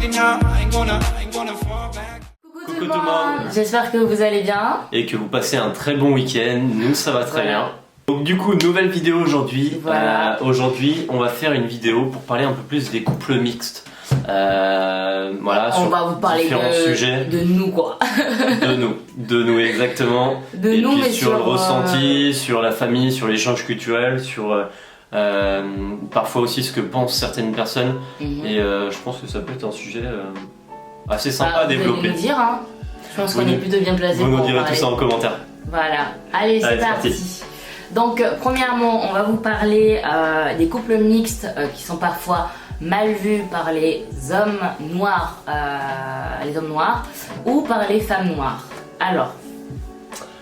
Coucou tout le monde, j'espère que vous allez bien et que vous passez un très bon week-end. Nous ça va très bien. Donc du coup, nouvelle vidéo aujourd'hui. Voilà. Aujourd'hui on va faire une vidéo pour parler un peu plus des couples mixtes. Voilà, on va vous parler sujets. De nous quoi. de nous exactement. De et nous, puis mais sur le ressenti, sur la famille, sur l'échange culturel, sur parfois aussi ce que pensent certaines personnes. Et je pense que ça peut être un sujet assez sympa à développer. Vous allez nous dire, hein. Je pense qu'on est plutôt bien placé pour vous nous direz tout ça en commentaire. Voilà, allez c'est parti. Donc premièrement on va vous parler des couples mixtes qui sont parfois mal vus par les hommes noirs ou par les femmes noires. Alors,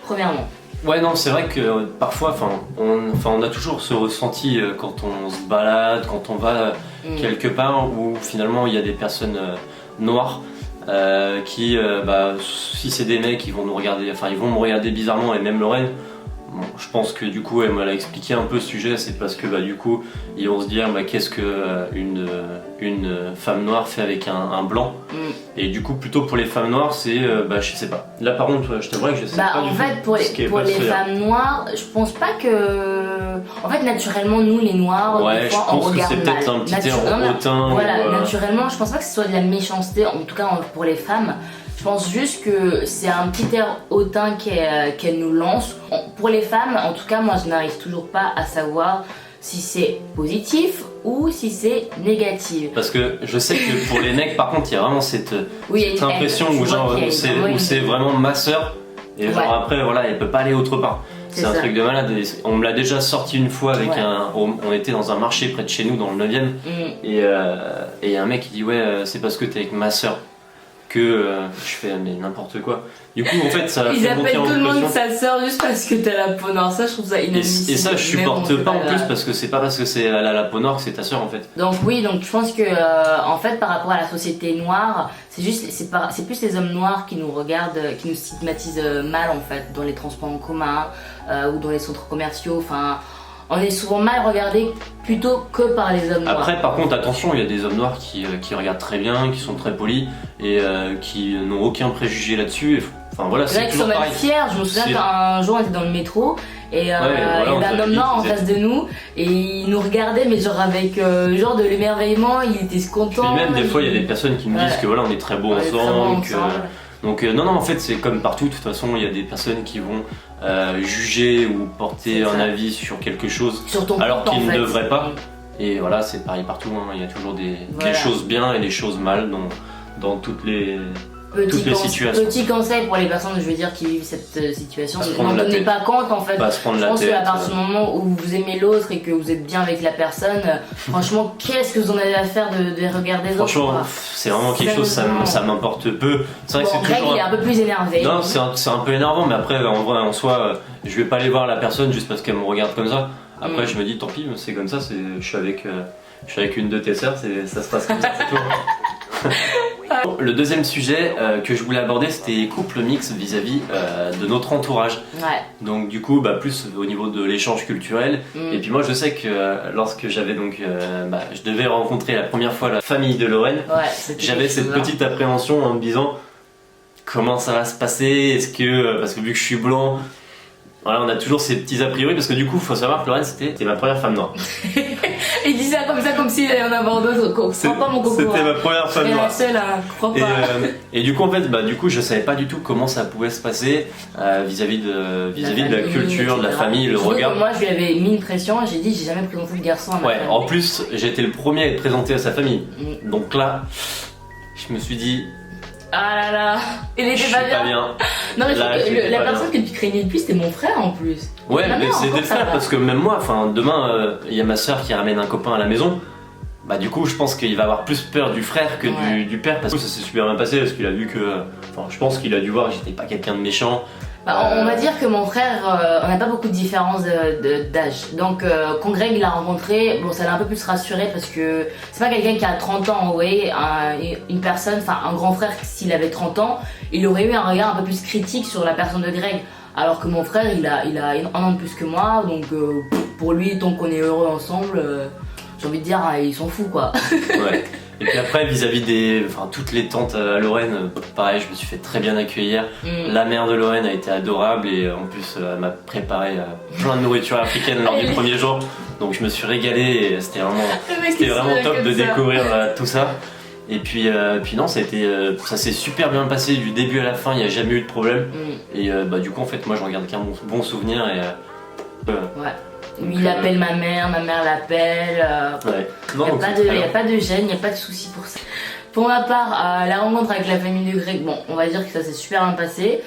premièrement. Ouais non, c'est vrai que parfois on a toujours ce ressenti quand on se balade, quand on va quelque part où finalement il y a des personnes noires qui si c'est des mecs ils vont nous regarder, ils vont me regarder bizarrement, et même Lorraine. Bon, je pense que du coup elle m'a expliqué un peu ce sujet, c'est parce que du coup ils vont se dire qu'est-ce que une femme noire fait avec un blanc. Et du coup plutôt pour les femmes noires c'est je sais pas. Là par contre je t'avouerais que je sais pas. En fait pour les femmes noires je pense pas que... En fait naturellement nous les noirs des fois, on regarde mal. Je pense que c'est peut-être un petit air hautain. Voilà, naturellement je pense pas que ce soit de la méchanceté, en tout cas pour les femmes. Je pense juste que c'est un petit air hautain qu'elle nous lance. Pour les femmes, en tout cas, moi je n'arrive toujours pas à savoir si c'est positif ou si c'est négatif. Parce que je sais que pour les mecs, par contre, il y a vraiment cette impression où c'est vraiment ma sœur. Et genre après, voilà, elle peut pas aller autre part. C'est un truc de malade. On me l'a déjà sorti une fois avec on était dans un marché près de chez nous, dans le 9ème. Et un mec qui dit c'est parce que t'es avec ma sœur que je fais mais n'importe quoi. Du coup en fait ça ils fait monter en pression. Ils appellent tout le monde sa sœur juste parce que t'as la peau noire, ça je trouve ça inadmissible. Et ça je supporte pas en plus parce que c'est pas parce que elle a la peau noire que c'est ta sœur en fait. Donc oui, donc je pense que en fait par rapport à la société noire, c'est plus les hommes noirs qui nous regardent, qui nous stigmatisent mal en fait dans les transports en commun ou dans les centres commerciaux, on est souvent mal regardé plutôt que par les hommes noirs. Après par contre attention, il y a des hommes noirs qui regardent très bien, qui sont très polis et qui n'ont aucun préjugé là-dessus. Voilà, c'est toujours pareil. Ils sont même fiers. Je me souviens qu'un jour on était dans le métro et il y avait un homme noir en face de nous et il nous regardait mais genre avec genre de l'émerveillement, il était content. Et même des fois il y a des personnes qui me disent que voilà on est très beaux ensemble. Donc non en fait c'est comme partout, de toute façon il y a des personnes qui vont juger ou porter un avis sur quelque chose alors qu'ils ne devraient pas. Et voilà, c'est pareil partout, il y a toujours des choses bien et des choses mal dans toutes les situations. Petit conseil pour les personnes, je veux dire, qui vivent cette situation, n'en tenez pas compte en fait. Je pense qu'à partir du moment où vous aimez l'autre et que vous êtes bien avec la personne, franchement, qu'est-ce que vous en avez à faire de regarder les autres? Franchement, c'est vraiment quelque chose, ça m'importe peu. C'est vrai que c'est toujours... il est un peu plus énervé. Non, c'est un peu énervant, mais après, en vrai, en soi, je vais pas aller voir la personne juste parce qu'elle me regarde comme ça. Après, je me dis, tant pis, c'est comme ça, je suis avec une de tes sœurs, ça se passe comme ça, c'est tout. Le deuxième sujet que je voulais aborder, c'était les couples mixtes vis-à-vis de notre entourage. Donc du coup plus au niveau de l'échange culturel. Et puis moi je sais que lorsque j'avais je devais rencontrer la première fois la famille de Lorraine, j'avais cette petite appréhension en me disant comment ça va se passer, parce que vu que je suis blanc, voilà, on a toujours ces petits a priori, parce que du coup faut savoir que Lorraine c'était ma première femme noire. Il dit ça comme s'il allait en avoir d'autres. Crois pas mon coco. C'était ma première femme noire. La seule, crois pas. Et du coup en fait je savais pas du tout comment ça pouvait se passer vis-à-vis de la culture, de la famille, le regard. Moi je lui avais mis une pression et j'ai dit j'ai jamais présenté le garçon à ma famille. En plus j'ai été le premier à être présenté à sa famille. Donc là je me suis dit ah là là, il était pas bien. Non mais la personne que tu craignais le plus c'était mon frère en plus. Ouais mais c'était le frère parce que même moi, demain il y a ma soeur qui ramène un copain à la maison. Du coup je pense qu'il va avoir plus peur du frère que du père, parce que ça s'est super bien passé, parce qu'il a vu que... je pense qu'il a dû voir que j'étais pas quelqu'un de méchant. On va dire que mon frère, on n'a pas beaucoup de différence d'âge. Donc quand Greg l'a rencontré, ça l'a un peu plus rassuré parce que c'est pas quelqu'un qui a 30 ans, une personne, un grand frère, s'il avait 30 ans, il aurait eu un regard un peu plus critique sur la personne de Greg. Alors que mon frère, il a un an de plus que moi, donc pour lui, tant qu'on est heureux ensemble, j'ai envie de dire, il s'en fout quoi. Et puis après, vis-à-vis toutes les tantes à Lorraine, pareil, je me suis fait très bien accueillir. La mère de Lorraine a été adorable et en plus, elle m'a préparé plein de nourriture africaine lors du premier jour. Donc je me suis régalé et c'était vraiment top de découvrir tout ça. Et puis non, ça s'est super bien passé du début à la fin, il n'y a jamais eu de problème. Et du coup, en fait, moi, j'en garde qu'un bon souvenir. Ouais. Lui, il appelle ma mère l'appelle. Ouais. Il n'y a pas de gêne, il n'y a pas de souci pour ça. Pour ma part, la rencontre avec la famille de Greg, bon, on va dire que ça s'est super bien passé.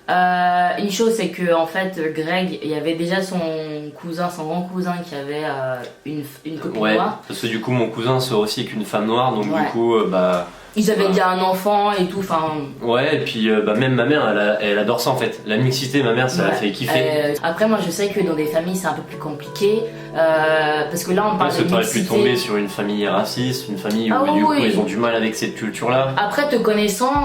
Une chose, c'est que en fait, Greg, il y avait déjà son grand cousin qui avait une copine noire. Parce que du coup, mon cousin sort aussi avec une femme noire, donc du coup, ils avaient déjà un enfant et tout, enfin. Ouais, et puis même ma mère, elle adore ça en fait. La mixité, ma mère, ça la fait kiffer. Après, moi, je sais que dans des familles, c'est un peu plus compliqué. Parce que là, on parle de mixité. Parce que t'aurais pu tomber sur une famille raciste, une famille où du coup, ils ont du mal avec cette culture-là. Après, te connaissant,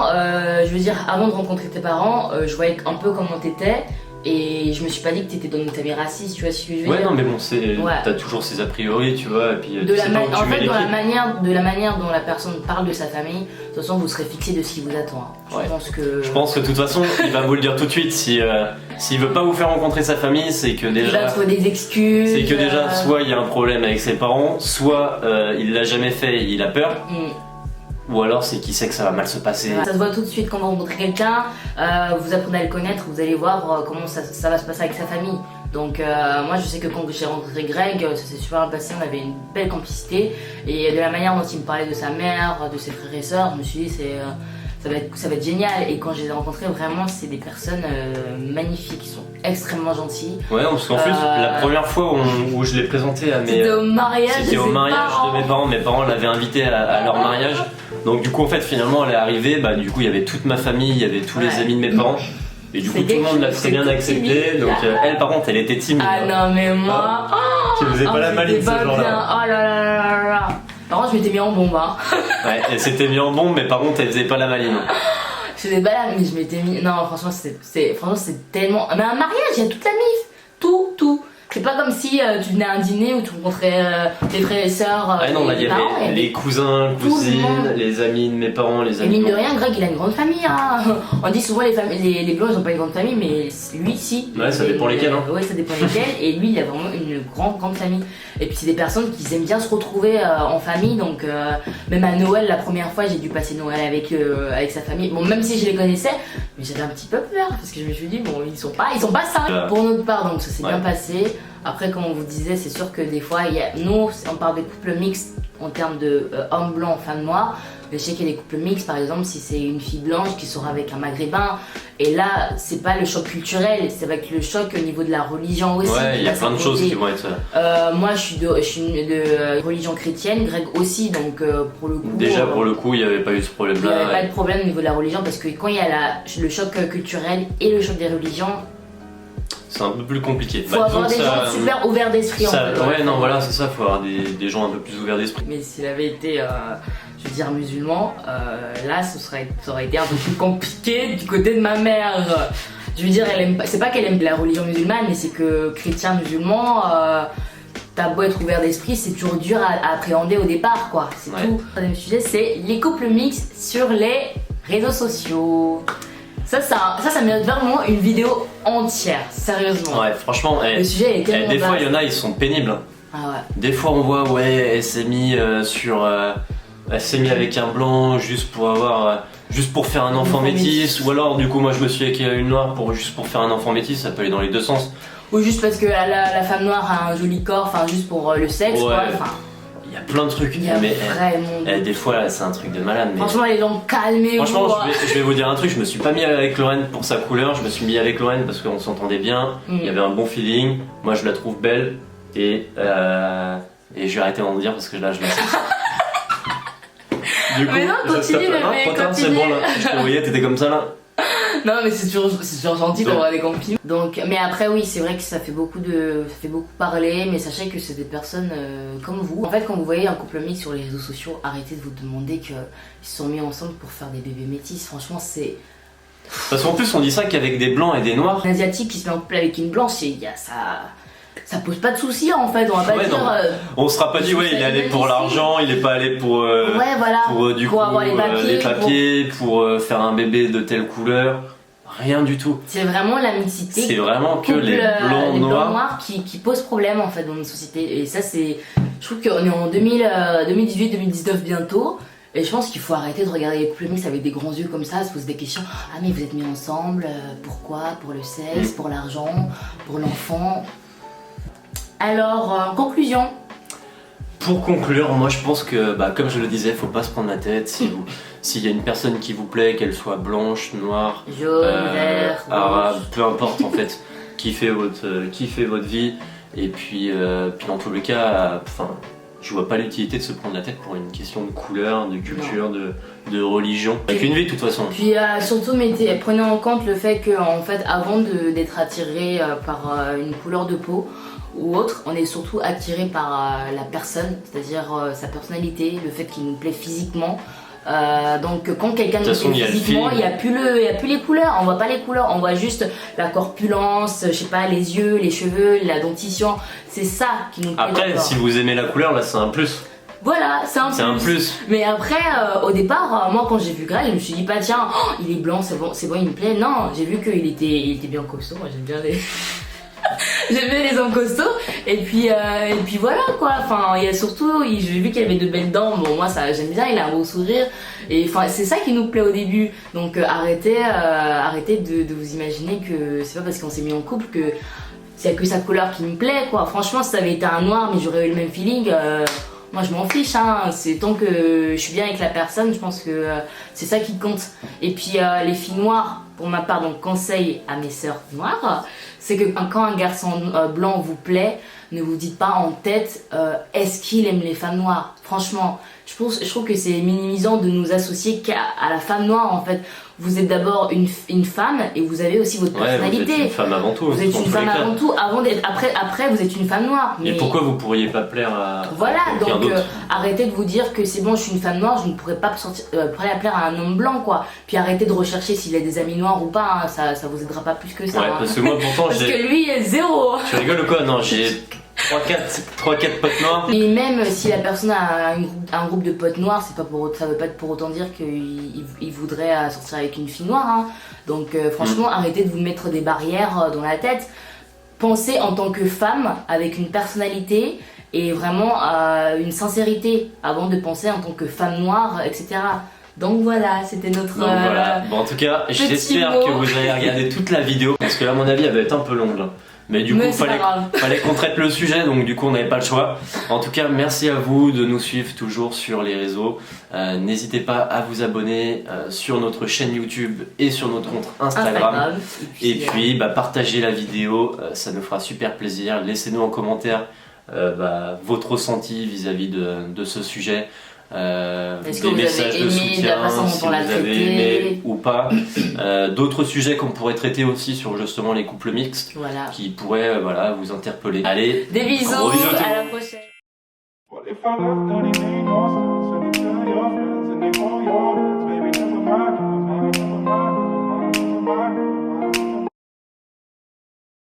je veux dire, avant de rencontrer tes parents, je voyais un peu comment t'étais. Et je me suis pas dit que t'étais dans une famille raciste, tu vois ce que je veux dire. Ouais, non, mais bon, t'as toujours ces a priori, tu vois. Et puis, de la manière dont la personne parle de sa famille, de toute façon, vous serez fixé de ce qui vous attend. Je pense que de toute façon, il va vous le dire tout de suite. S'il veut pas vous faire rencontrer sa famille, c'est que déjà. Il va trouver des excuses. C'est que déjà, soit il y a un problème avec ses parents, soit il l'a jamais fait et il a peur. Ou alors c'est qu'il sait que ça va mal se passer. Ça se voit tout de suite quand vous rencontrez quelqu'un, vous apprenez à le connaître, vous allez voir comment ça va se passer avec sa famille. Donc moi je sais que quand j'ai rencontré Greg, ça s'est super bien passé, on avait une belle complicité. Et de la manière dont il me parlait de sa mère, de ses frères et sœurs, je me suis dit ça va être génial. Et quand je les ai rencontrés, vraiment c'est des personnes magnifiques, ils sont extrêmement gentils. Ouais, parce qu'en plus la première fois où je l'ai présenté à mes... C'était au mariage de mes parents. Mes parents l'avaient invité à leur mariage. Donc du coup en fait finalement elle est arrivée, du coup il y avait toute ma famille, il y avait tous les amis de mes parents. Et du coup tout le monde l'a très bien accepté. Donc elle par contre elle était timide. Ah non mais moi... Tu faisais pas la maline ce genre-là. Oh là là là là. Par contre je m'étais mis en bombe. Ouais, elle s'était mis en bombe mais par contre elle faisait pas la maline. Je faisais pas la mais je m'étais mis... Non franchement c'est tellement... Mais un mariage il y a toute la mif. Tout. C'est pas comme si tu venais à un dîner où tu rencontrais tes frères et sœurs. Non, là il y avait les cousins, cousines, les amis de mes parents, les amis. Et mine de rien, Greg il a une grande famille. On dit souvent les blancs ils ont pas une grande famille, mais lui si. Ouais, ça dépend lesquels. Ouais, ça dépend lesquels. Et lui il a vraiment une grande famille. Et puis c'est des personnes qui aiment bien se retrouver en famille. Donc même à Noël, la première fois j'ai dû passer Noël avec sa famille. Bon, même si je les connaissais, mais j'avais un petit peu peur parce que je me suis dit bon ils sont pas ça. Pour notre part, donc ça s'est bien passé. Après, comme on vous disait, c'est sûr que des fois, nous, on parle de couples mixtes en termes de hommes blancs, femmes noires. Mais je sais qu'il y a des couples mixtes, par exemple, si c'est une fille blanche qui sera avec un maghrébin. Et là, c'est pas le choc culturel, c'est avec le choc au niveau de la religion aussi. Ouais, il y a plein de choses qui vont être... moi, je suis de religion chrétienne, Greg aussi, donc pour le coup... Déjà, pour le coup, il n'y avait pas eu ce problème-là. Il n'y avait pas de problème au niveau de la religion, parce que quand il y a le choc culturel et le choc des religions... C'est un peu plus compliqué. Faut avoir des gens super ouverts d'esprit en fait. Ouais, non, voilà, c'est ça, faut avoir des gens un peu plus ouverts d'esprit. Mais s'il avait été, je veux dire, musulman, là, ça aurait été un peu plus compliqué du côté de ma mère. Je veux dire, c'est pas qu'elle aime la religion musulmane, mais c'est que chrétien, musulman, t'as beau être ouvert d'esprit, c'est toujours dur à appréhender au départ, quoi. C'est tout. Le troisième sujet, c'est les couples mixtes sur les réseaux sociaux. Ça mérite vraiment une vidéo entière, sérieusement. Ouais, franchement, le sujet est tellement des fois, il y en a, ils sont pénibles. Ah ouais. Des fois, on voit, elle s'est mise avec un blanc juste pour faire un enfant métis. Ou alors, du coup, moi, je me suis avec une noire juste pour faire un enfant métis. Ça peut aller dans les deux sens. Ou juste parce que la femme noire a un joli corps, enfin, juste pour le sexe, quoi. Enfin, il y a plein de trucs, mais des fois là, c'est un truc de malade. Mais... Franchement, les gens calmez-vous. Franchement, je vais vous dire un truc, je me suis pas mis avec Lorraine pour sa couleur, je me suis mis avec Lorraine parce qu'on s'entendait bien, il y avait un bon feeling, moi je la trouve belle et je vais arrêter d'en dire parce que là je la sais. Du coup, mais non, continue, c'est bon là, je te voyais, t'étais comme ça là. Non mais c'est toujours gentil d'avoir des compliments. Donc, mais après oui, c'est vrai que ça fait beaucoup parler, mais sachez que c'est des personnes comme vous. En fait, quand vous voyez un couple mixte sur les réseaux sociaux, arrêtez de vous demander qu'ils se sont mis ensemble pour faire des bébés métis. Franchement, c'est... Parce qu'en plus, on dit ça qu'avec des blancs et des noirs. Un asiatique qui se met en couple avec une blanche, il y a ça... ça pose pas de soucis en fait. On va pas Ouais, dire. non. On sera pas dit, ouais, il est allé pour l'argent, il est pas allé pour. Ouais, voilà. Pour du coup, avoir les papiers, pour faire un bébé de telle couleur. Rien du tout. C'est vraiment la mixité. C'est vraiment que les blancs noirs qui posent problème en fait dans notre société. Et ça, c'est. Je trouve qu'on est en 2018-2019 bientôt. Et je pense qu'il faut arrêter de regarder les couples mixtes avec des grands yeux comme ça, se poser des questions. Ah, mais vous êtes mis ensemble, pourquoi? Pour le sexe, pour l'argent, pour l'enfant. Alors, en conclusion. Pour conclure, moi je pense que, comme je le disais, faut pas se prendre la tête. S'il y a une personne qui vous plaît, qu'elle soit blanche, noire, jaune, vert, arabe, peu importe en fait, kiffez votre vie. Et puis dans tous les cas, je vois pas l'utilité de se prendre la tête pour une question de couleur, de culture, de religion. Avec une vie de toute façon. Puis surtout prenez en compte le fait que en fait, avant d'être attiré par une couleur de peau ou autre, on est surtout attiré par la personne, c'est-à-dire sa personnalité, le fait qu'il nous plaît physiquement. Donc quand quelqu'un nous plaît physiquement, il n'y a plus les couleurs, on voit pas les couleurs, on voit juste la corpulence, je sais pas, les yeux, les cheveux, la dentition, c'est ça qui nous plaît. Après, si vous aimez la couleur, là c'est un plus. Voilà, c'est un plus. Mais après, au départ, moi quand j'ai vu Greg, je me suis dit pas tiens, il est blanc, c'est bon, il me plaît. Non, j'ai vu qu'il était bien costaud, moi j'aime bien les... J'aime bien les hommes costauds et puis voilà quoi. Enfin, il y a surtout, j'ai vu qu'il avait de belles dents. Bon, moi ça j'aime bien, il a un beau sourire et enfin c'est ça qui nous plaît au début. Donc arrêtez de vous imaginer que c'est pas parce qu'on s'est mis en couple que c'est que sa couleur qui me plaît quoi. Franchement, si ça avait été un noir mais j'aurais eu le même feeling. Moi je m'en fiche, hein. C'est tant que je suis bien avec la personne, je pense que c'est ça qui compte. Et puis les filles noires, pour ma part, donc conseil à mes sœurs noires, c'est que quand un garçon blanc vous plaît, ne vous dites pas en tête est-ce qu'il aime les femmes noires. Franchement, je trouve que c'est minimisant de nous associer qu'à la femme noire en fait. Vous êtes d'abord une femme et vous avez aussi votre personnalité. Vous êtes une femme avant tout. Vous êtes une femme avant tout, après vous êtes une femme noire. Mais... Et pourquoi vous pourriez pas plaire à voilà, donc arrêtez de vous dire que c'est bon, je suis une femme noire, je ne pourrais pas plaire à un homme blanc quoi. Puis arrêtez de rechercher s'il a des amis noirs ou pas, hein. Ça vous aidera pas plus que ça. Ouais, hein. parce que moi pourtant parce que lui est zéro. Tu rigoles ou quoi? Non, j'ai 3-4 potes noirs. Et même si la personne a un groupe de potes noirs, ça veut pas pour autant dire qu'il voudrait sortir avec une fille noire. Hein. Donc franchement, arrêtez de vous mettre des barrières dans la tête. Pensez en tant que femme, avec une personnalité et vraiment une sincérité, avant de penser en tant que femme noire, etc. Donc voilà, c'était notre... voilà. Bon, en tout cas, j'espère que vous allez regarder toute la vidéo, parce que là, à mon avis, elle va être un peu longue. Là. Mais du coup, fallait qu'on traite le sujet, donc du coup, on n'avait pas le choix. En tout cas, merci à vous de nous suivre toujours sur les réseaux. N'hésitez pas à vous abonner sur notre chaîne YouTube et sur notre compte Instagram. Et puis partagez la vidéo, ça nous fera super plaisir. Laissez-nous en commentaire votre ressenti vis-à-vis de ce sujet. Est-ce que vous avez aimé de la façon dont on l'a traité ou pas, d'autres sujets qu'on pourrait traiter aussi sur justement les couples mixtes qui pourraient vous interpeller. Allez, des bisous, à la prochaine. What if I left, then it made no sense, and you tell your friends, and they call your friends, baby, never mind, never mind, never mind, never mind.